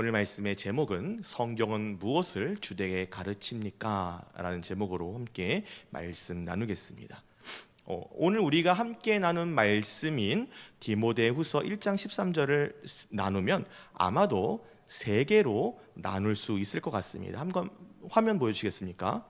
오늘 말씀의 제목은 성경은 무엇을 주되게 가르칩니까? 라는 제목으로 함께 말씀 나누겠습니다. 오늘 우리가 함께 나눈 말씀인 디모데후서 1장 13절을 나누면 아마도 세 개로 나눌 수 있을 것 같습니다. 한번 화면 보여주시겠습니까?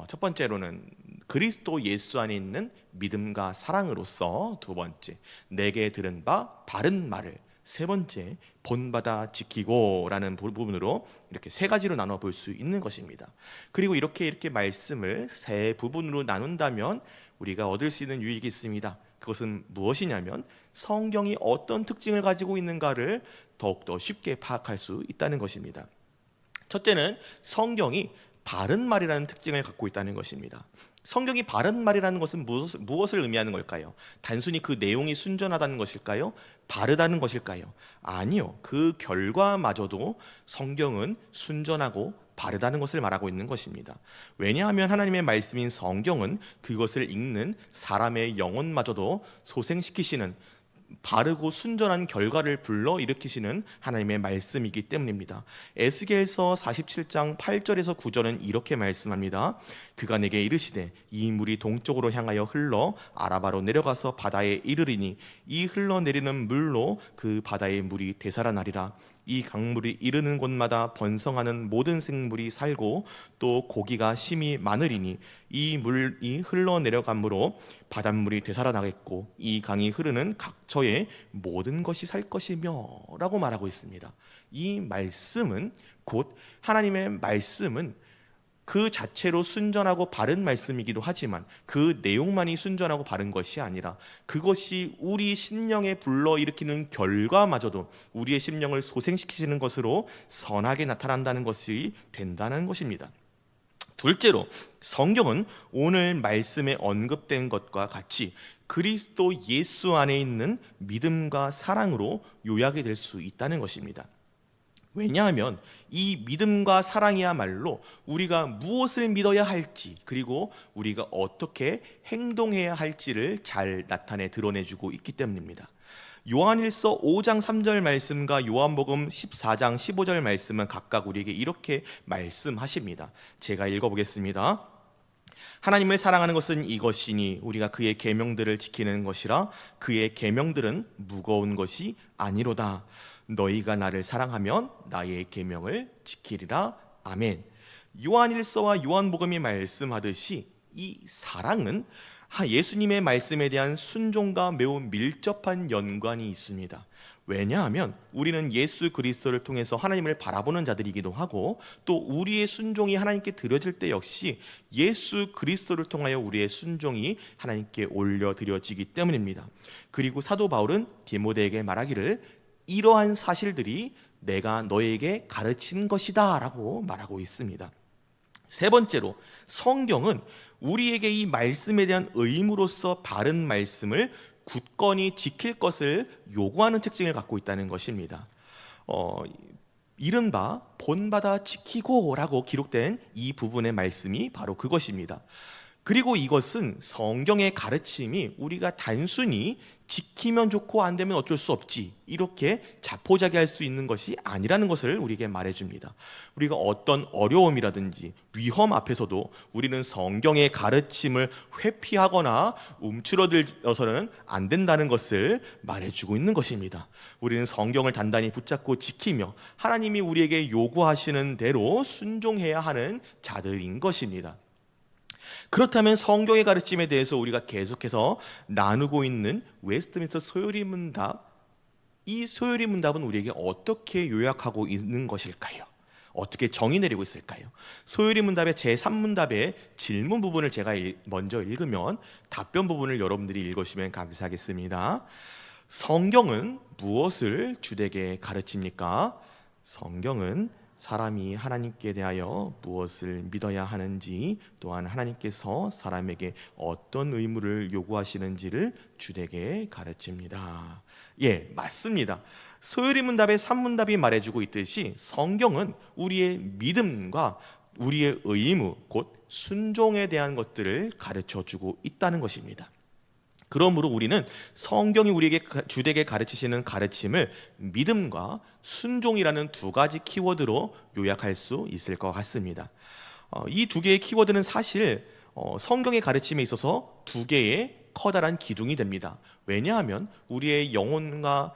첫 번째로는 그리스도 예수 안에 있는 믿음과 사랑으로서, 두 번째 내게 들은 바 바른 말을, 세 번째 본받아 지키고 라는 부분으로 이렇게 세 가지로 나눠 볼 수 있는 것입니다. 그리고 이렇게 말씀을 세 부분으로 나눈다면 우리가 얻을 수 있는 유익이 있습니다. 그것은 무엇이냐면 성경이 어떤 특징을 가지고 있는가를 더욱더 쉽게 파악할 수 있다는 것입니다. 첫째는 성경이 바른 말이라는 특징을 갖고 있다는 것입니다. 성경이 바른 말이라는 것은 무엇을 의미하는 걸까요? 단순히 그 내용이 순전하다는 것일까요? 바르다는 것일까요? 아니요. 그 결과마저도 성경은 순전하고 바르다는 것을 말하고 있는 것입니다. 왜냐하면 하나님의 말씀인 성경은 그것을 읽는 사람의 영혼마저도 소생시키시는, 바르고 순전한 결과를 불러일으키시는 하나님의 말씀이기 때문입니다. 에스겔서 47장 8절에서 9절은 이렇게 말씀합니다. 그가 내게 이르시되 이 물이 동쪽으로 향하여 흘러 아라바로 내려가서 바다에 이르리니 이 흘러내리는 물로 그 바다의 물이 되살아나리라. 이 강물이 이르는 곳마다 번성하는 모든 생물이 살고 또 고기가 심히 많으리니 이 물이 흘러내려감으로 바닷물이 되살아나겠고 이 강이 흐르는 각처에 모든 것이 살 것이며 라고 말하고 있습니다. 이 말씀은, 곧 하나님의 말씀은 그 자체로 순전하고 바른 말씀이기도 하지만 그 내용만이 순전하고 바른 것이 아니라 그것이 우리 심령에 불러일으키는 결과마저도 우리의 심령을 소생시키시는 것으로 선하게 나타난다는 것이 된다는 것입니다. 둘째로, 성경은 오늘 말씀에 언급된 것과 같이 그리스도 예수 안에 있는 믿음과 사랑으로 요약이 될 수 있다는 것입니다. 왜냐하면 이 믿음과 사랑이야말로 우리가 무엇을 믿어야 할지, 그리고 우리가 어떻게 행동해야 할지를 잘 나타내 드러내주고 있기 때문입니다. 요한일서 5장 3절 말씀과 요한복음 14장 15절 말씀은 각각 우리에게 이렇게 말씀하십니다. 제가 읽어보겠습니다. 하나님을 사랑하는 것은 이것이니 우리가 그의 계명들을 지키는 것이라. 그의 계명들은 무거운 것이 아니로다. 너희가 나를 사랑하면 나의 계명을 지키리라. 아멘. 요한일서와 요한복음이 말씀하듯이 이 사랑은 예수님의 말씀에 대한 순종과 매우 밀접한 연관이 있습니다. 왜냐하면 우리는 예수 그리스도를 통해서 하나님을 바라보는 자들이기도 하고, 또 우리의 순종이 하나님께 드려질 때 역시 예수 그리스도를 통하여 우리의 순종이 하나님께 올려드려지기 때문입니다. 그리고 사도 바울은 디모데에게 말하기를 이러한 사실들이 내가 너에게 가르친 것이다 라고 말하고 있습니다. 세 번째로, 성경은 우리에게 이 말씀에 대한 의무로서 바른 말씀을 굳건히 지킬 것을 요구하는 특징을 갖고 있다는 것입니다. 이른바 본받아 지키고 라고 기록된 이 부분의 말씀이 바로 그것입니다. 그리고 이것은 성경의 가르침이 우리가 단순히 지키면 좋고 안 되면 어쩔 수 없지, 이렇게 자포자기할 수 있는 것이 아니라는 것을 우리에게 말해줍니다. 우리가 어떤 어려움이라든지 위험 앞에서도 우리는 성경의 가르침을 회피하거나 움츠러들어서는 안 된다는 것을 말해주고 있는 것입니다. 우리는 성경을 단단히 붙잡고 지키며 하나님이 우리에게 요구하시는 대로 순종해야 하는 자들인 것입니다. 그렇다면 성경의 가르침에 대해서 우리가 계속해서 나누고 있는 웨스트민스터 소요리 문답, 이 소요리 문답은 우리에게 어떻게 요약하고 있는 것일까요? 어떻게 정의 내리고 있을까요? 소요리 문답의 제3문답의 질문 부분을 제가 먼저 읽으면 답변 부분을 여러분들이 읽으시면 감사하겠습니다. 성경은 무엇을 주되게 가르칩니까? 성경은 사람이 하나님께 대하여 무엇을 믿어야 하는지, 또한 하나님께서 사람에게 어떤 의무를 요구하시는지를 주되게 가르칩니다. 예, 맞습니다. 소요리 문답의 3문답이 말해주고 있듯이 성경은 우리의 믿음과 우리의 의무, 곧 순종에 대한 것들을 가르쳐주고 있다는 것입니다. 그러므로 우리는 성경이 우리에게 주되게 가르치시는 가르침을 믿음과 순종이라는 두 가지 키워드로 요약할 수 있을 것 같습니다. 이 두 개의 키워드는 사실 성경의 가르침에 있어서 두 개의 커다란 기둥이 됩니다. 왜냐하면 우리의 영혼과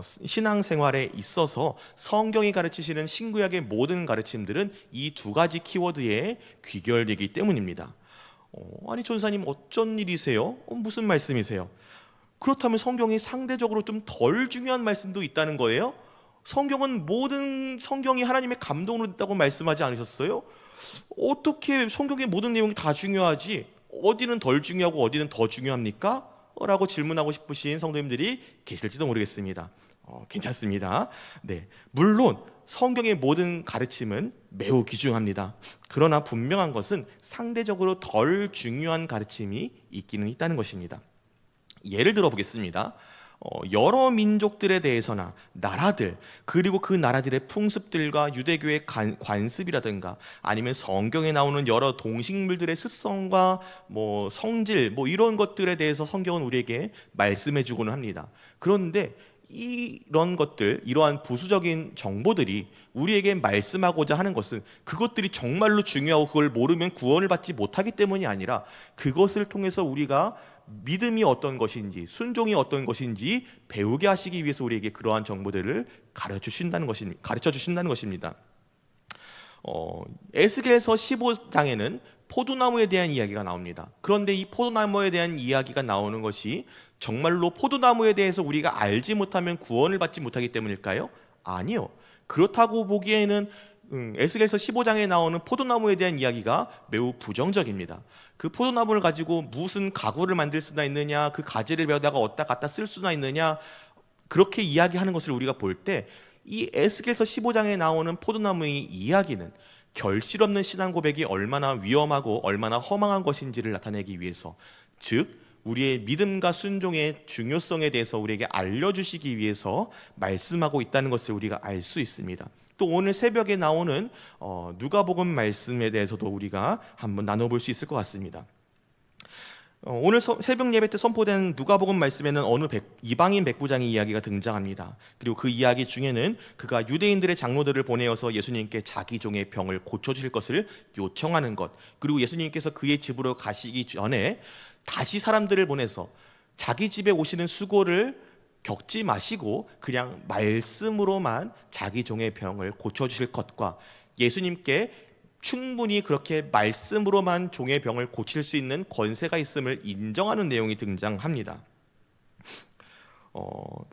신앙생활에 있어서 성경이 가르치시는 신구약의 모든 가르침들은 이 두 가지 키워드에 귀결되기 때문입니다. 아니 전사님 어쩐 일이세요? 무슨 말씀이세요? 그렇다면 성경이 상대적으로 좀 덜 중요한 말씀도 있다는 거예요? 성경은 모든 성경이 하나님의 감동으로 됐다고 말씀하지 않으셨어요? 어떻게 성경의 모든 내용이 다 중요하지 어디는 덜 중요하고 어디는 더 중요합니까? 라고 질문하고 싶으신 성도님들이 계실지도 모르겠습니다. 괜찮습니다. 네, 물론 성경의 모든 가르침은 매우 귀중합니다. 그러나 분명한 것은 상대적으로 덜 중요한 가르침이 있기는 있다는 것입니다. 예를 들어 보겠습니다. 여러 민족들에 대해서나 나라들 그리고 그 나라들의 풍습들과 유대교의 관습이라든가 아니면 성경에 나오는 여러 동식물들의 습성과 성질 이런 것들에 대해서 성경은 우리에게 말씀해 주고는 합니다. 그런데 이런 것들, 이러한 부수적인 정보들이 우리에게 말씀하고자 하는 것은 그것들이 정말로 중요하고 그걸 모르면 구원을 받지 못하기 때문이 아니라 그것을 통해서 우리가 믿음이 어떤 것인지 순종이 어떤 것인지 배우게 하시기 위해서 우리에게 그러한 정보들을 가르쳐 주신다는 것입니다. 에스겔서 15장에는 포도나무에 대한 이야기가 나옵니다. 그런데 이 포도나무에 대한 이야기가 나오는 것이 정말로 포도나무에 대해서 우리가 알지 못하면 구원을 받지 못하기 때문일까요? 아니요. 그렇다고 보기에는 에스겔서 15장에 나오는 포도나무에 대한 이야기가 매우 부정적입니다. 그 포도나무를 가지고 무슨 가구를 만들 수나 있느냐, 그 가지를 베어다가 어디다 갖다 쓸 수나 있느냐, 그렇게 이야기하는 것을 우리가 볼 때 이 에스겔서 15장에 나오는 포도나무의 이야기는 결실 없는 신앙 고백이 얼마나 위험하고 얼마나 허망한 것인지를 나타내기 위해서, 즉 우리의 믿음과 순종의 중요성에 대해서 우리에게 알려주시기 위해서 말씀하고 있다는 것을 우리가 알 수 있습니다. 또 오늘 새벽에 나오는 누가복음 말씀에 대해서도 우리가 한번 나눠볼 수 있을 것 같습니다. 오늘 새벽 예배 때 선포된 누가복음 말씀에는 어느 이방인 백부장의 이야기가 등장합니다. 그리고 그 이야기 중에는 그가 유대인들의 장로들을 보내어서 예수님께 자기 종의 병을 고쳐주실 것을 요청하는 것, 그리고 예수님께서 그의 집으로 가시기 전에 다시 사람들을 보내서 자기 집에 오시는 수고를 겪지 마시고 그냥 말씀으로만 자기 종의 병을 고쳐주실 것과 예수님께 충분히 그렇게 말씀으로만 종의 병을 고칠 수 있는 권세가 있음을 인정하는 내용이 등장합니다.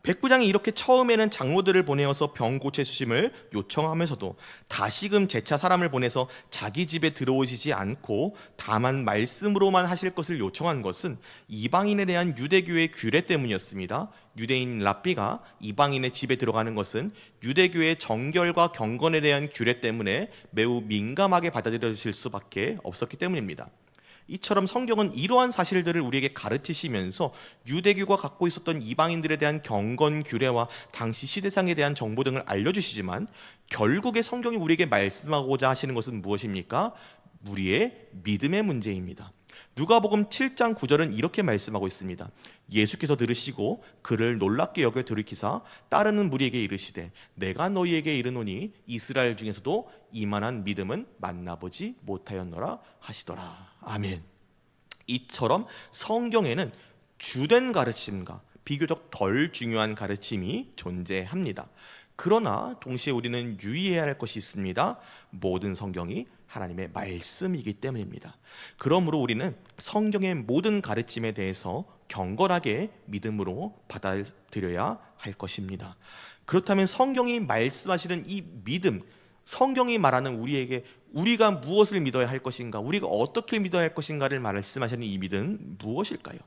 백부장이 이렇게 처음에는 장로들을 보내어서 병 고쳐주심을 요청하면서도 다시금 재차 사람을 보내서 자기 집에 들어오시지 않고 다만 말씀으로만 하실 것을 요청한 것은 이방인에 대한 유대교의 규례 때문이었습니다. 유대인 랍비가 이방인의 집에 들어가는 것은 유대교의 정결과 경건에 대한 규례 때문에 매우 민감하게 받아들여질 수밖에 없었기 때문입니다. 이처럼 성경은 이러한 사실들을 우리에게 가르치시면서 유대교가 갖고 있었던 이방인들에 대한 경건 규례와 당시 시대상에 대한 정보 등을 알려주시지만 결국에 성경이 우리에게 말씀하고자 하시는 것은 무엇입니까? 우리의 믿음의 문제입니다. 누가복음 7장 9절은 이렇게 말씀하고 있습니다. 예수께서 들으시고 그를 놀랍게 여겨 돌이키사 따르는 무리에게 이르시되 내가 너희에게 이르노니 이스라엘 중에서도 이만한 믿음은 만나보지 못하였노라 하시더라. 아멘. 이처럼 성경에는 주된 가르침과 비교적 덜 중요한 가르침이 존재합니다. 그러나 동시에 우리는 유의해야 할 것이 있습니다. 모든 성경이 하나님의 말씀이기 때문입니다. 그러므로 우리는 성경의 모든 가르침에 대해서 경건하게 믿음으로 받아들여야 할 것입니다. 그렇다면 성경이 말씀하시는 이 믿음, 성경이 말하는 우리에게 우리가 무엇을 믿어야 할 것인가, 우리가 어떻게 믿어야 할 것인가를 말씀하시는 이 믿음 무엇일까요?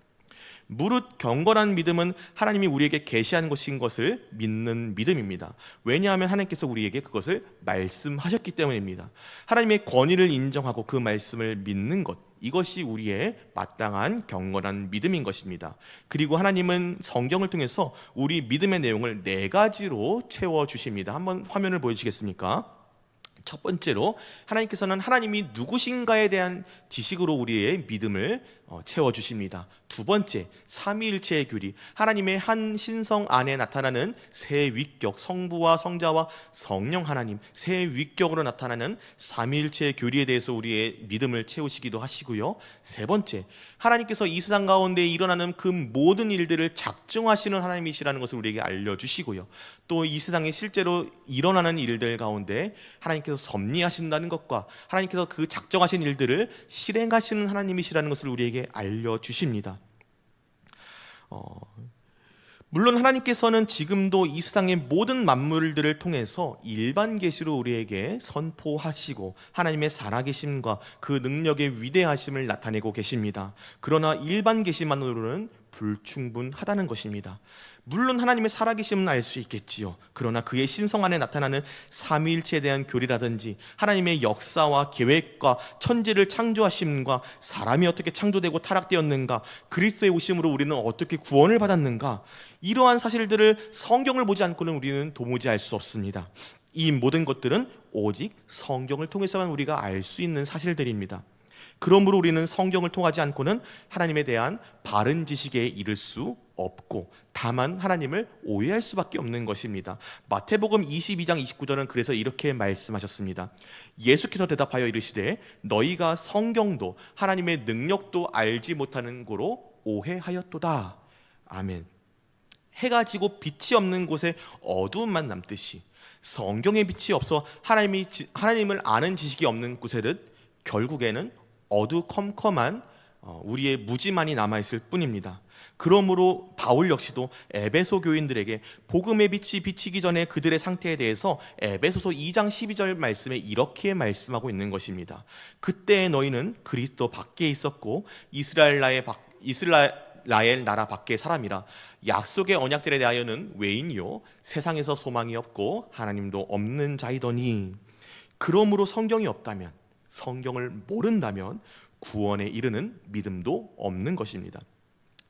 무릇 경건한 믿음은 하나님이 우리에게 계시한 것인 것을 믿는 믿음입니다. 왜냐하면 하나님께서 우리에게 그것을 말씀하셨기 때문입니다. 하나님의 권위를 인정하고 그 말씀을 믿는 것, 이것이 우리의 마땅한 경건한 믿음인 것입니다. 그리고 하나님은 성경을 통해서 우리 믿음의 내용을 4가지로 채워주십니다. 한번 화면을 보여주시겠습니까? 첫 번째로 하나님께서는 하나님이 누구신가에 대한 지식으로 우리의 믿음을 채워주십니다. 두 번째, 삼위일체의 교리, 하나님의 한 신성 안에 나타나는 세 위격, 성부와 성자와 성령 하나님, 세 위격으로 나타나는 삼위일체의 교리에 대해서 우리의 믿음을 채우시기도 하시고요. 세 번째, 하나님께서 이 세상 가운데 일어나는 그 모든 일들을 작정하시는 하나님이시라는 것을 우리에게 알려주시고요. 또 이 세상에 실제로 일어나는 일들 가운데 하나님께서 섭리하신다는 것과 하나님께서 그 작정하신 일들을 실행하시는 하나님이시라는 것을 우리에게 알려주십니다. 물론 하나님께서는 지금도 이 세상의 모든 만물들을 통해서 일반 계시로 우리에게 선포하시고 하나님의 살아계심과 그 능력의 위대하심을 나타내고 계십니다. 그러나 일반 계시만으로는 불충분하다는 것입니다. 물론 하나님의 살아계심은 알 수 있겠지요. 그러나 그의 신성 안에 나타나는 삼위일체에 대한 교리라든지 하나님의 역사와 계획과 천지를 창조하심과 사람이 어떻게 창조되고 타락되었는가, 그리스도의 오심으로 우리는 어떻게 구원을 받았는가, 이러한 사실들을 성경을 보지 않고는 우리는 도무지 알 수 없습니다. 이 모든 것들은 오직 성경을 통해서만 우리가 알 수 있는 사실들입니다. 그러므로 우리는 성경을 통하지 않고는 하나님에 대한 바른 지식에 이를 수 없고 다만 하나님을 오해할 수밖에 없는 것입니다. 마태복음 22장 29절은 그래서 이렇게 말씀하셨습니다. 예수께서 대답하여 이르시되 너희가 성경도 하나님의 능력도 알지 못하는 고로 오해하였도다. 아멘. 해가 지고 빛이 없는 곳에 어두움만 남듯이 성경의 빛이 없어 하나님을 아는 지식이 없는 곳에는 결국에는 어두컴컴한 우리의 무지만이 남아있을 뿐입니다. 그러므로 바울 역시도 에베소 교인들에게 복음의 빛이 비치기 전에 그들의 상태에 대해서 에베소서 2장 12절 말씀에 이렇게 말씀하고 있는 것입니다. 그때 너희는 그리스도 밖에 있었고 이스라엘 나라 밖의 사람이라 약속의 언약들에 대하여는 외인이요 세상에서 소망이 없고 하나님도 없는 자이더니, 그러므로 성경이 없다면, 성경을 모른다면 구원에 이르는 믿음도 없는 것입니다.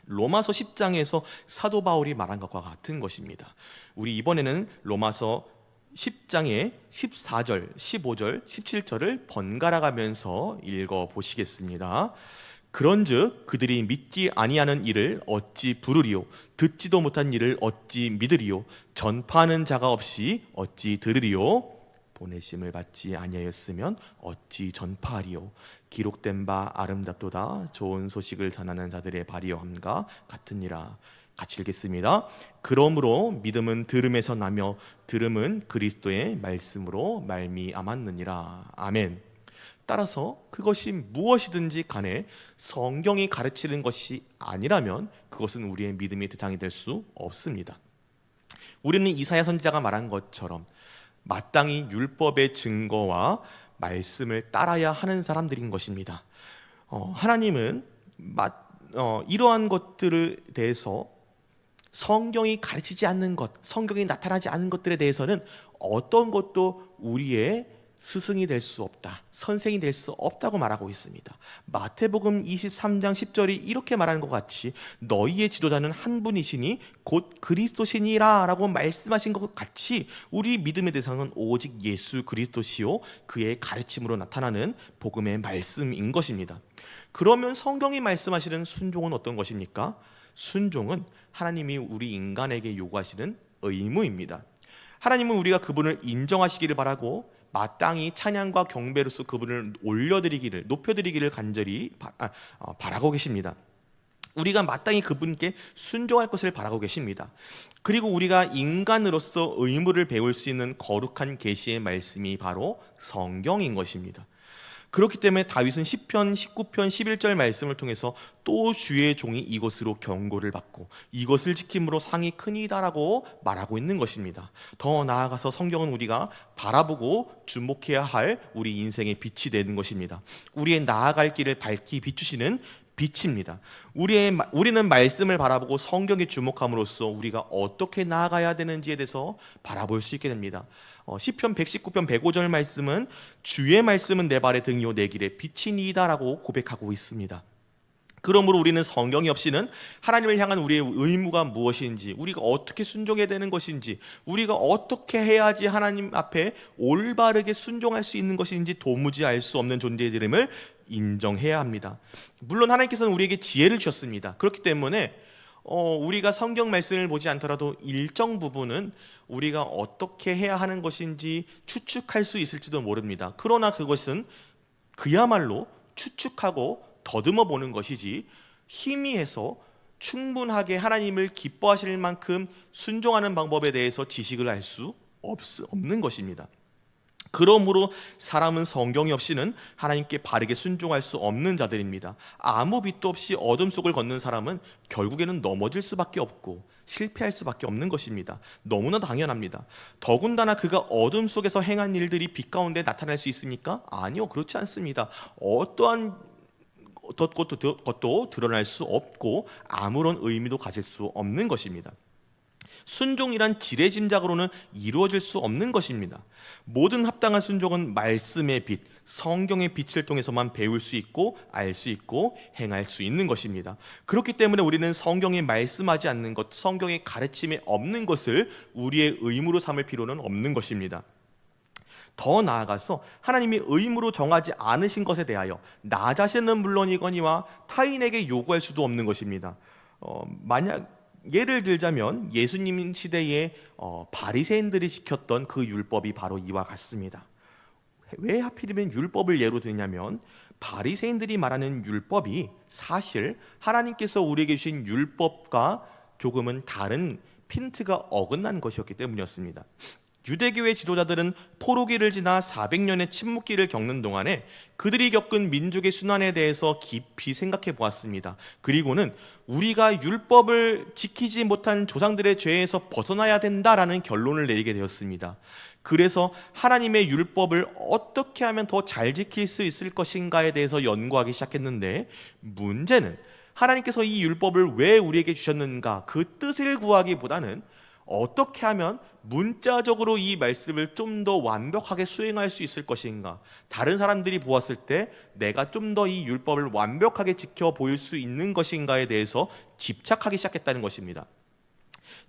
로마서 10장에서 사도 바울이 말한 것과 같은 것입니다. 우리 이번에는 로마서 10장의 14절, 15절, 17절을 번갈아 가면서 읽어보시겠습니다. 그런즉 그들이 믿지 아니하는 일을 어찌 부르리요, 듣지도 못한 일을 어찌 믿으리요, 전파하는 자가 없이 어찌 들으리요, 보내심을 받지 아니하였으면 어찌 전파하리요, 기록된 바 아름답도다 좋은 소식을 전하는 자들의 발이함과 같으니라. 같이 읽겠습니다. 그러므로 믿음은 들음에서 나며 들음은 그리스도의 말씀으로 말미암았느니라. 아멘. 따라서 그것이 무엇이든지 간에 성경이 가르치는 것이 아니라면 그것은 우리의 믿음의 대상이 될 수 없습니다. 우리는 이사야 선지자가 말한 것처럼 마땅히 율법의 증거와 말씀을 따라야 하는 사람들인 것입니다. 하나님은 이러한 것들에 대해서 성경이 가르치지 않는 것, 성경이 나타나지 않은 것들에 대해서는 어떤 것도 우리의 스승이 될 수 없다, 선생이 될 수 없다고 말하고 있습니다. 마태복음 23장 10절이 이렇게 말하는 것 같이 너희의 지도자는 한 분이시니 곧 그리스도시니라 라고 말씀하신 것 같이 우리 믿음의 대상은 오직 예수 그리스도시요 그의 가르침으로 나타나는 복음의 말씀인 것입니다. 그러면 성경이 말씀하시는 순종은 어떤 것입니까? 순종은 하나님이 우리 인간에게 요구하시는 의무입니다. 하나님은 우리가 그분을 인정하시기를 바라고 마땅히 찬양과 경배로서 그분을 올려드리기를, 높여드리기를 간절히 바라고 계십니다. 우리가 마땅히 그분께 순종할 것을 바라고 계십니다. 그리고 우리가 인간으로서 의무를 배울 수 있는 거룩한 계시의 말씀이 바로 성경인 것입니다. 그렇기 때문에 다윗은 시편 19편 11절 말씀을 통해서 또 주의 종이 이것으로 경고를 받고 이것을 지킴으로 상이 크니다라고 말하고 있는 것입니다. 더 나아가서 성경은 우리가 바라보고 주목해야 할 우리 인생의 빛이 되는 것입니다. 우리의 나아갈 길을 밝히 비추시는 빛입니다. 우리는 말씀을 바라보고 성경에 주목함으로써 우리가 어떻게 나아가야 되는지에 대해서 바라볼 수 있게 됩니다. 시편 119편 105절 말씀은 주의 말씀은 내 발의 등이요 내 길의 빛이니이다라고 고백하고 있습니다. 그러므로 우리는 성경이 없이는 하나님을 향한 우리의 의무가 무엇인지, 우리가 어떻게 순종해야 되는 것인지, 우리가 어떻게 해야지 하나님 앞에 올바르게 순종할 수 있는 것인지 도무지 알 수 없는 존재됨을 인정해야 합니다. 물론 하나님께서는 우리에게 지혜를 주셨습니다. 그렇기 때문에 우리가 성경 말씀을 보지 않더라도 일정 부분은 우리가 어떻게 해야 하는 것인지 추측할 수 있을지도 모릅니다. 그러나 그것은 그야말로 추측하고 더듬어 보는 것이지 희미해서 충분하게 하나님을 기뻐하실 만큼 순종하는 방법에 대해서 지식을 알 수 없는 것입니다. 그러므로 사람은 성경이 없이는 하나님께 바르게 순종할 수 없는 자들입니다. 아무 빛도 없이 어둠 속을 걷는 사람은 결국에는 넘어질 수밖에 없고 실패할 수밖에 없는 것입니다. 너무나 당연합니다. 더군다나 그가 어둠 속에서 행한 일들이 빛 가운데 나타날 수 있습니까? 아니요, 그렇지 않습니다. 어떠한 것도 드러날 수 없고 아무런 의미도 가질 수 없는 것입니다. 순종이란 지레짐작으로는 이루어질 수 없는 것입니다. 모든 합당한 순종은 말씀의 빛, 성경의 빛을 통해서만 배울 수 있고 알 수 있고 행할 수 있는 것입니다. 그렇기 때문에 우리는 성경이 말씀하지 않는 것, 성경의 가르침에 없는 것을 우리의 의무로 삼을 필요는 없는 것입니다. 더 나아가서 하나님이 의무로 정하지 않으신 것에 대하여 나 자신은 물론이거니와 타인에게 요구할 수도 없는 것입니다. 만약 예를 들자면 예수님 시대에 바리새인들이 지켰던 그 율법이 바로 이와 같습니다. 왜 하필이면 율법을 예로 드냐면 바리새인들이 말하는 율법이 사실 하나님께서 우리에게 주신 율법과 조금은 다른 핀트가 어긋난 것이었기 때문이었습니다. 유대교의 지도자들은 포로기를 지나 400년의 침묵기를 겪는 동안에 그들이 겪은 민족의 순환에 대해서 깊이 생각해 보았습니다. 그리고는 우리가 율법을 지키지 못한 조상들의 죄에서 벗어나야 된다라는 결론을 내리게 되었습니다. 그래서 하나님의 율법을 어떻게 하면 더 잘 지킬 수 있을 것인가에 대해서 연구하기 시작했는데, 문제는 하나님께서 이 율법을 왜 우리에게 주셨는가, 그 뜻을 구하기보다는 어떻게 하면 문자적으로 이 말씀을 좀 더 완벽하게 수행할 수 있을 것인가, 다른 사람들이 보았을 때 내가 좀 더 이 율법을 완벽하게 지켜 보일 수 있는 것인가에 대해서 집착하기 시작했다는 것입니다.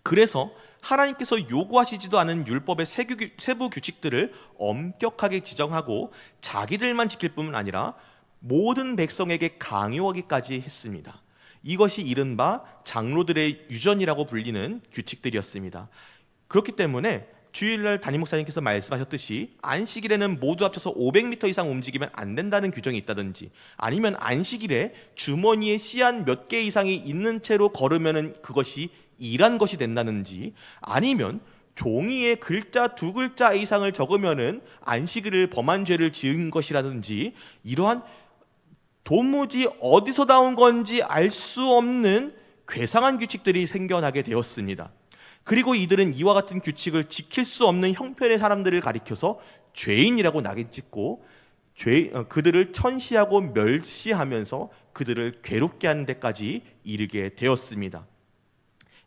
그래서 하나님께서 요구하시지도 않은 율법의 세부 규칙들을 엄격하게 지정하고 자기들만 지킬 뿐만 아니라 모든 백성에게 강요하기까지 했습니다. 이것이 이른바 장로들의 유전이라고 불리는 규칙들이었습니다. 그렇기 때문에 주일날 담임 목사님께서 말씀하셨듯이 안식일에는 모두 합쳐서 500m 이상 움직이면 안 된다는 규정이 있다든지, 아니면 안식일에 주머니에 씨앗 몇 개 이상이 있는 채로 걸으면 그것이 일한 것이 된다든지, 아니면 종이에 글자 2글자 이상을 적으면 안식일을 범한 죄를 지은 것이라든지, 이러한 도무지 어디서 나온 건지 알 수 없는 괴상한 규칙들이 생겨나게 되었습니다. 그리고 이들은 이와 같은 규칙을 지킬 수 없는 형편의 사람들을 가리켜서 죄인이라고 낙인찍고 그들을 천시하고 멸시하면서 그들을 괴롭게 하는 데까지 이르게 되었습니다.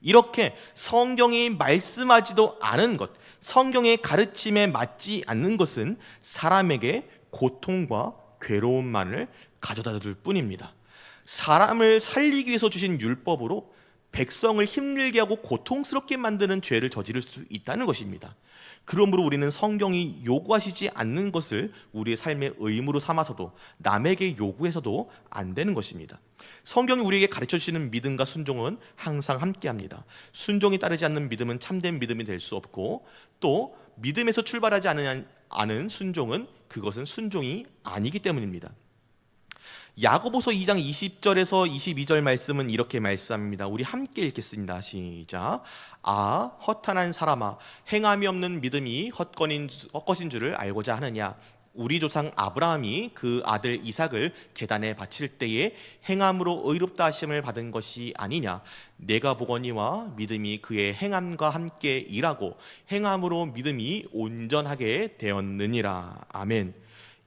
이렇게 성경이 말씀하지도 않은 것, 성경의 가르침에 맞지 않는 것은 사람에게 고통과 괴로움만을 가져다 줄 뿐입니다. 사람을 살리기 위해서 주신 율법으로 백성을 힘들게 하고 고통스럽게 만드는 죄를 저지를 수 있다는 것입니다. 그러므로 우리는 성경이 요구하시지 않는 것을 우리의 삶의 의무로 삼아서도 남에게 요구해서도 안 되는 것입니다. 성경이 우리에게 가르쳐 주시는 믿음과 순종은 항상 함께합니다. 순종이 따르지 않는 믿음은 참된 믿음이 될 수 없고, 또 믿음에서 출발하지 않은 순종은 그것은 순종이 아니기 때문입니다. 야고보서 2장 20절에서 22절 말씀은 이렇게 말씀합니다. 우리 함께 읽겠습니다. 시작. 허탄한 사람아, 행함이 없는 믿음이 헛것인 줄을 알고자 하느냐. 우리 조상 아브라함이 그 아들 이삭을 제단에 바칠 때에 행함으로 의롭다 하심을 받은 것이 아니냐. 내가 보거니와 믿음이 그의 행함과 함께 일하고 행함으로 믿음이 온전하게 되었느니라. 아멘.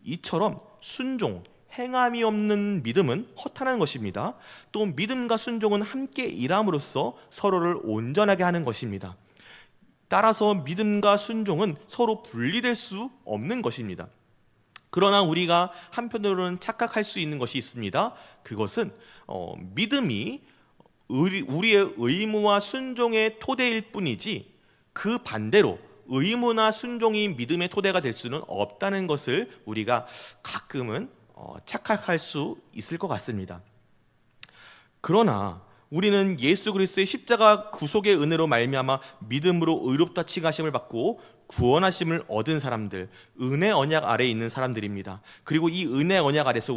이처럼 순종, 행함이 없는 믿음은 허탄한 것입니다. 또 믿음과 순종은 함께 일함으로써 서로를 온전하게 하는 것입니다. 따라서 믿음과 순종은 서로 분리될 수 없는 것입니다. 그러나 우리가 한편으로는 착각할 수 있는 것이 있습니다. 그것은 믿음이 우리의 의무와 순종의 토대일 뿐이지 그 반대로 의무나 순종이 믿음의 토대가 될 수는 없다는 것을 우리가 가끔은 착각할 수 있을 것 같습니다. 그러나 우리는 예수 그리스도의 십자가 구속의 은혜로 말미암아 믿음으로 의롭다 칭하심을 받고 구원하심을 얻은 사람들, 은혜 언약 아래에 있는 사람들입니다. 그리고 이 은혜 언약 아래서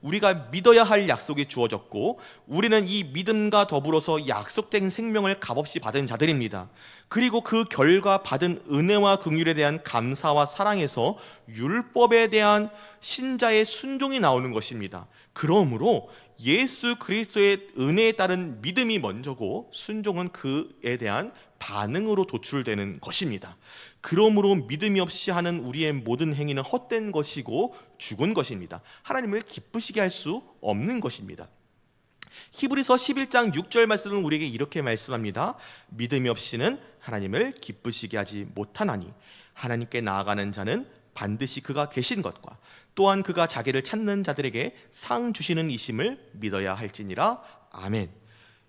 우리가 믿어야 할 약속이 주어졌고, 우리는 이 믿음과 더불어서 약속된 생명을 값없이 받은 자들입니다. 그리고 그 결과 받은 은혜와 긍휼에 대한 감사와 사랑에서 율법에 대한 신자의 순종이 나오는 것입니다. 그러므로 예수 그리스도의 은혜에 따른 믿음이 먼저고 순종은 그에 대한 반응으로 도출되는 것입니다. 그러므로 믿음이 없이 하는 우리의 모든 행위는 헛된 것이고 죽은 것입니다. 하나님을 기쁘시게 할 수 없는 것입니다. 히브리서 11장 6절 말씀은 우리에게 이렇게 말씀합니다. 믿음이 없이는 하나님을 기쁘시게 하지 못하나니 하나님께 나아가는 자는 반드시 그가 계신 것과 또한 그가 자기를 찾는 자들에게 상 주시는 이심을 믿어야 할지니라. 아멘.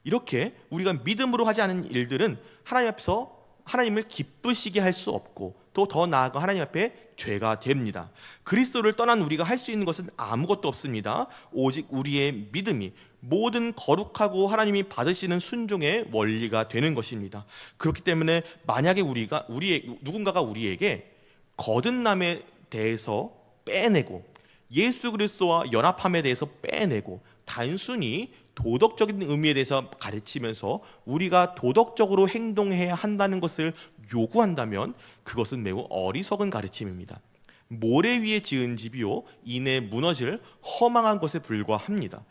이렇게 우리가 믿음으로 하지 않은 일들은 하나님 앞에서 하나님을 기쁘시게 할 수 없고 또 더 나아가 하나님 앞에 죄가 됩니다. 그리스도를 떠난 우리가 할 수 있는 것은 아무것도 없습니다. 오직 우리의 믿음이 모든 거룩하고 하나님이 받으시는 순종의 원리가 되는 것입니다. 그렇기 때문에 만약에 누군가가 우리에게 거듭남에 대해서 빼내고 예수 그리스도와 연합함에 대해서 빼내고 단순히 도덕적인 의미에 대해서 가르치면서 우리가 도덕적으로 행동해야 한다는 것을 요구한다면 그것은 매우 어리석은 가르침입니다. 모래 위에 지은 집이요 이내 무너질 허망한 것에 불과합니다.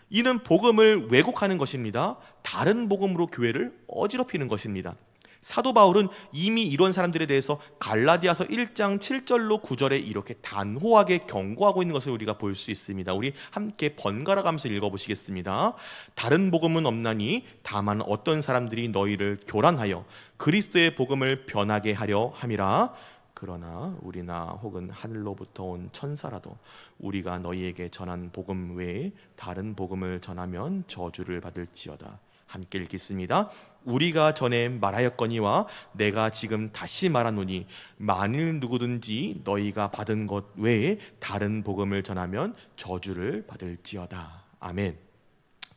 이는 복음을 왜곡하는 것입니다. 다른 복음으로 교회를 어지럽히는 것입니다. 사도 바울은 이미 이런 사람들에 대해서 갈라디아서 1장 7절로 9절에 이렇게 단호하게 경고하고 있는 것을 우리가 볼 수 있습니다. 우리 함께 번갈아 가면서 읽어보시겠습니다. 다른 복음은 없나니 다만 어떤 사람들이 너희를 교란하여 그리스도의 복음을 변하게 하려 함이라. 그러나 우리나 혹은 하늘로부터 온 천사라도 우리가 너희에게 전한 복음 외에 다른 복음을 전하면 저주를 받을지어다. 함께 읽겠습니다. 우리가 전에 말하였거니와 내가 지금 다시 말하노니 만일 누구든지 너희가 받은 것 외에 다른 복음을 전하면 저주를 받을지어다. 아멘.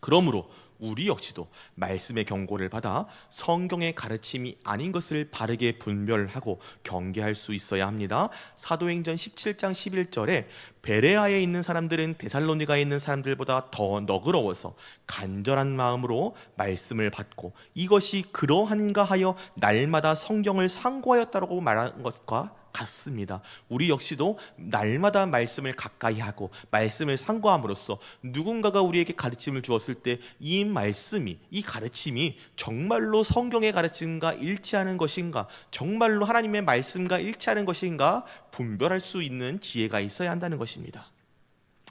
그러므로 우리 역시도 말씀의 경고를 받아 성경의 가르침이 아닌 것을 바르게 분별하고 경계할 수 있어야 합니다. 사도행전 17장 11절에 베레아에 있는 사람들은 데살로니가에 있는 사람들보다 더 너그러워서 간절한 마음으로 말씀을 받고 이것이 그러한가 하여 날마다 성경을 상고하였다고 말한 것과 같습니다. 우리 역시도 날마다 말씀을 가까이 하고 말씀을 상고함으로써 누군가가 우리에게 가르침을 주었을 때 이 말씀이, 이 가르침이 정말로 성경의 가르침과 일치하는 것인가, 정말로 하나님의 말씀과 일치하는 것인가 분별할 수 있는 지혜가 있어야 한다는 것입니다.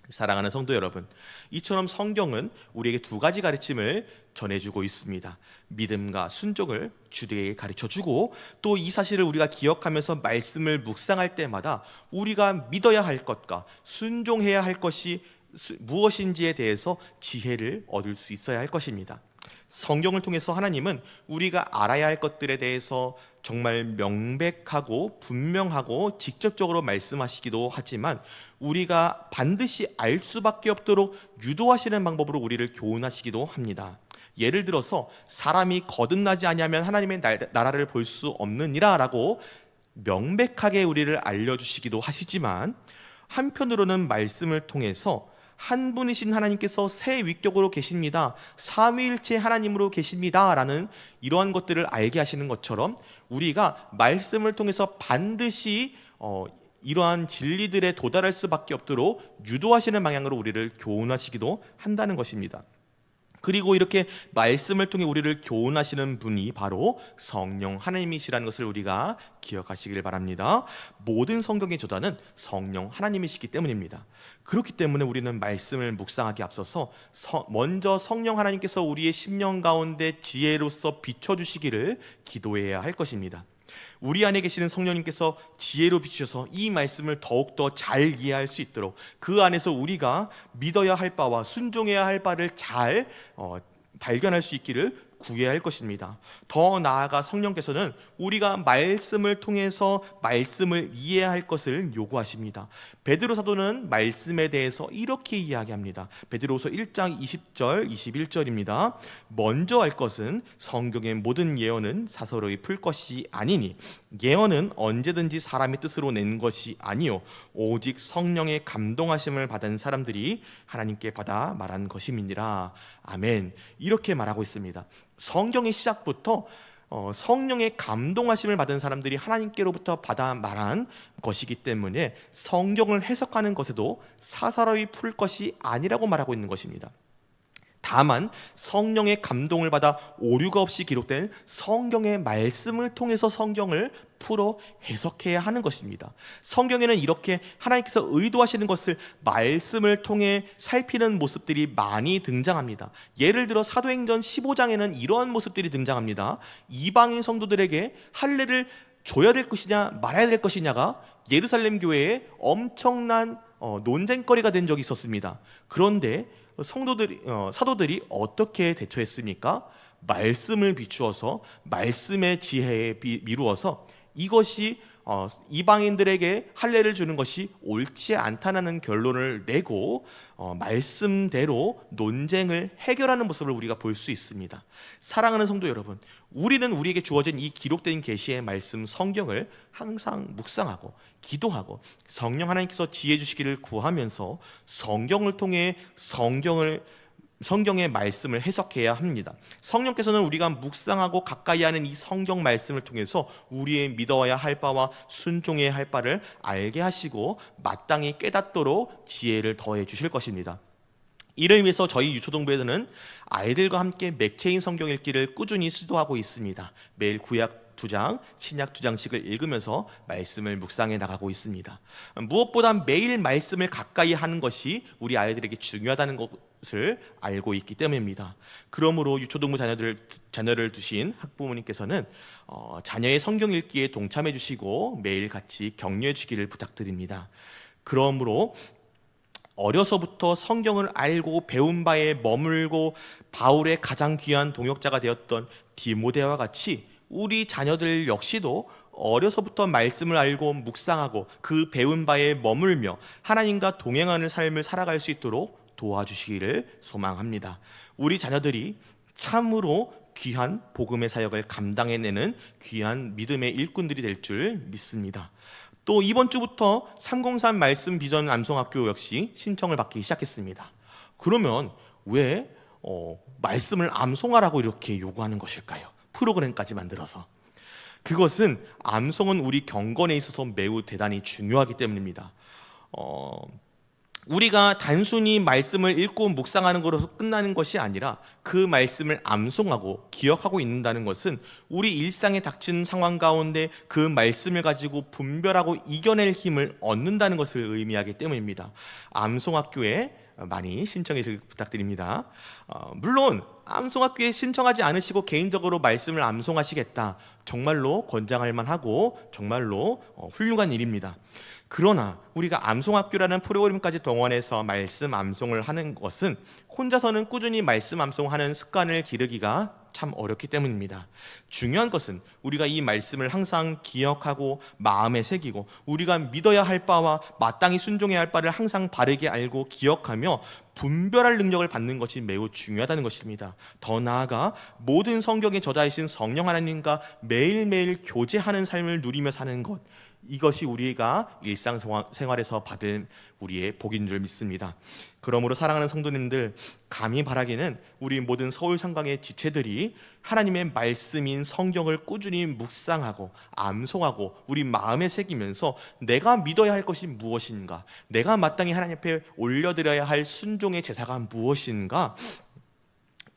사랑하는 성도 여러분, 이처럼 성경은 우리에게 두 가지 가르침을 전해주고 있습니다. 믿음과 순종을 주되게 가르쳐주고 또 이 사실을 우리가 기억하면서 말씀을 묵상할 때마다 우리가 믿어야 할 것과 순종해야 할 것이 무엇인지에 대해서 지혜를 얻을 수 있어야 할 것입니다. 성경을 통해서 하나님은 우리가 알아야 할 것들에 대해서 정말 명백하고 분명하고 직접적으로 말씀하시기도 하지만 우리가 반드시 알 수밖에 없도록 유도하시는 방법으로 우리를 교훈하시기도 합니다. 예를 들어서 사람이 거듭나지 아니하면 하나님의 나라를 볼 수 없느니라 라고 명백하게 우리를 알려주시기도 하시지만 한편으로는 말씀을 통해서 한 분이신 하나님께서 새 위격으로 계십니다, 삼위일체 하나님으로 계십니다 라는 이러한 것들을 알게 하시는 것처럼 우리가 말씀을 통해서 반드시 이러한 진리들에 도달할 수밖에 없도록 유도하시는 방향으로 우리를 교훈하시기도 한다는 것입니다. 그리고 이렇게 말씀을 통해 우리를 교훈하시는 분이 바로 성령 하나님이시라는 것을 우리가 기억하시길 바랍니다. 모든 성경의 저자는 성령 하나님이시기 때문입니다. 그렇기 때문에 우리는 말씀을 묵상하기 앞서서 먼저 성령 하나님께서 우리의 심령 가운데 지혜로서 비춰주시기를 기도해야 할 것입니다. 우리 안에 계시는 성령님께서 지혜로 비추셔서 이 말씀을 더욱더 잘 이해할 수 있도록 그 안에서 우리가 믿어야 할 바와 순종해야 할 바를 잘 발견할 수 있기를 구해야 할 것입니다. 더 나아가 성령께서는 우리가 말씀을 통해서 말씀을 이해할 것을 요구하십니다. 베드로 사도는 말씀에 대해서 이렇게 이야기합니다. 베드로후서 1장 20절 21절입니다. 먼저 알 것은 성경의 모든 예언은 사서로이 풀 것이 아니니 예언은 언제든지 사람의 뜻으로 낸 것이 아니요 오직 성령의 감동하심을 받은 사람들이 하나님께 받아 말한 것임이니라. 아멘. 이렇게 말하고 있습니다. 성경의 시작부터 성령의 감동하심을 받은 사람들이 하나님께로부터 받아 말한 것이기 때문에 성경을 해석하는 것에도 사사로이 풀 것이 아니라고 말하고 있는 것입니다. 다만 성령의 감동을 받아 오류가 없이 기록된 성경의 말씀을 통해서 성경을 풀어 해석해야 하는 것입니다. 성경에는 이렇게 하나님께서 의도하시는 것을 말씀을 통해 살피는 모습들이 많이 등장합니다. 예를 들어 사도행전 15장에는 이러한 모습들이 등장합니다. 이방인 성도들에게 할례를 줘야 될 것이냐 말아야 될 것이냐가 예루살렘 교회에 엄청난 논쟁거리가 된 적이 있었습니다. 그런데 사도들이 어떻게 대처했습니까? 말씀을 비추어서 말씀의 지혜에 미루어서 이것이 이방인들에게 할례를 주는 것이 옳지 않다는 결론을 내고 말씀대로 논쟁을 해결하는 모습을 우리가 볼 수 있습니다. 사랑하는 성도 여러분, 우리는 우리에게 주어진 이 기록된 계시의 말씀 성경을 항상 묵상하고 기도하고 성령 하나님께서 지혜 주시기를 구하면서 성경을 통해 성경의 말씀을 해석해야 합니다. 성령께서는 우리가 묵상하고 가까이 하는 이 성경 말씀을 통해서 우리의 믿어야 할 바와 순종해야 할 바를 알게 하시고 마땅히 깨닫도록 지혜를 더해 주실 것입니다. 이를 위해서 저희 유초동부에서는 아이들과 함께 맥체인 성경 읽기를 꾸준히 시도하고 있습니다. 매일 구약 2장, 신약 2장씩을 읽으면서 말씀을 묵상해 나가고 있습니다. 무엇보다 매일 말씀을 가까이 하는 것이 우리 아이들에게 중요하다는 것을 알고 있기 때문입니다. 그러므로 유초동부 자녀를 두신 학부모님께서는 자녀의 성경 읽기에 동참해 주시고 매일 같이 격려해 주기를 부탁드립니다. 그러므로 어려서부터 성경을 알고 배운 바에 머물고 바울의 가장 귀한 동역자가 되었던 디모데와 같이 우리 자녀들 역시도 어려서부터 말씀을 알고 묵상하고 그 배운 바에 머물며 하나님과 동행하는 삶을 살아갈 수 있도록 도와주시기를 소망합니다. 우리 자녀들이 참으로 귀한 복음의 사역을 감당해내는 귀한 믿음의 일꾼들이 될 줄 믿습니다. 또 이번 주부터 303 말씀 비전 암송학교 역시 신청을 받기 시작했습니다. 그러면 왜 말씀을 암송하라고 이렇게 요구하는 것일까요? 프로그램까지 만들어서. 그것은 암송은 우리 경건에 있어서 매우 대단히 중요하기 때문입니다. 우리가 단순히 말씀을 읽고 묵상하는 것으로 끝나는 것이 아니라 그 말씀을 암송하고 기억하고 있는다는 것은 우리 일상에 닥친 상황 가운데 그 말씀을 가지고 분별하고 이겨낼 힘을 얻는다는 것을 의미하기 때문입니다. 암송학교에 많이 신청해 주길 부탁드립니다. 물론 암송학교에 신청하지 않으시고 개인적으로 말씀을 암송하시겠다, 정말로 권장할 만하고 정말로 훌륭한 일입니다. 그러나 우리가 암송학교라는 프로그램까지 동원해서 말씀 암송을 하는 것은 혼자서는 꾸준히 말씀 암송하는 습관을 기르기가 참 어렵기 때문입니다. 중요한 것은 우리가 이 말씀을 항상 기억하고 마음에 새기고 우리가 믿어야 할 바와 마땅히 순종해야 할 바를 항상 바르게 알고 기억하며 분별할 능력을 받는 것이 매우 중요하다는 것입니다. 더 나아가 모든 성경의 저자이신 성령 하나님과 매일매일 교제하는 삶을 누리며 사는 것, 이것이 우리가 일상생활에서 받은 우리의 복인 줄 믿습니다. 그러므로 사랑하는 성도님들, 감히 바라기는 우리 모든 서울상강의 지체들이 하나님의 말씀인 성경을 꾸준히 묵상하고 암송하고 우리 마음에 새기면서 내가 믿어야 할 것이 무엇인가, 내가 마땅히 하나님 앞에 올려드려야 할 순종의 제사가 무엇인가,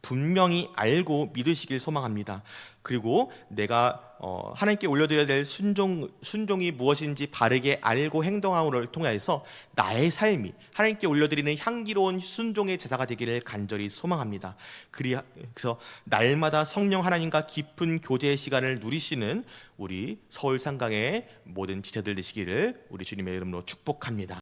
분명히 알고 믿으시길 소망합니다. 그리고 내가 하나님께 올려드려야 될 순종이 무엇인지 바르게 알고 행동함을 통해서 나의 삶이 하나님께 올려드리는 향기로운 순종의 제사가 되기를 간절히 소망합니다. 그래서 날마다 성령 하나님과 깊은 교제의 시간을 누리시는 우리 서울 상강의 모든 지체들 되시기를 우리 주님의 이름으로 축복합니다.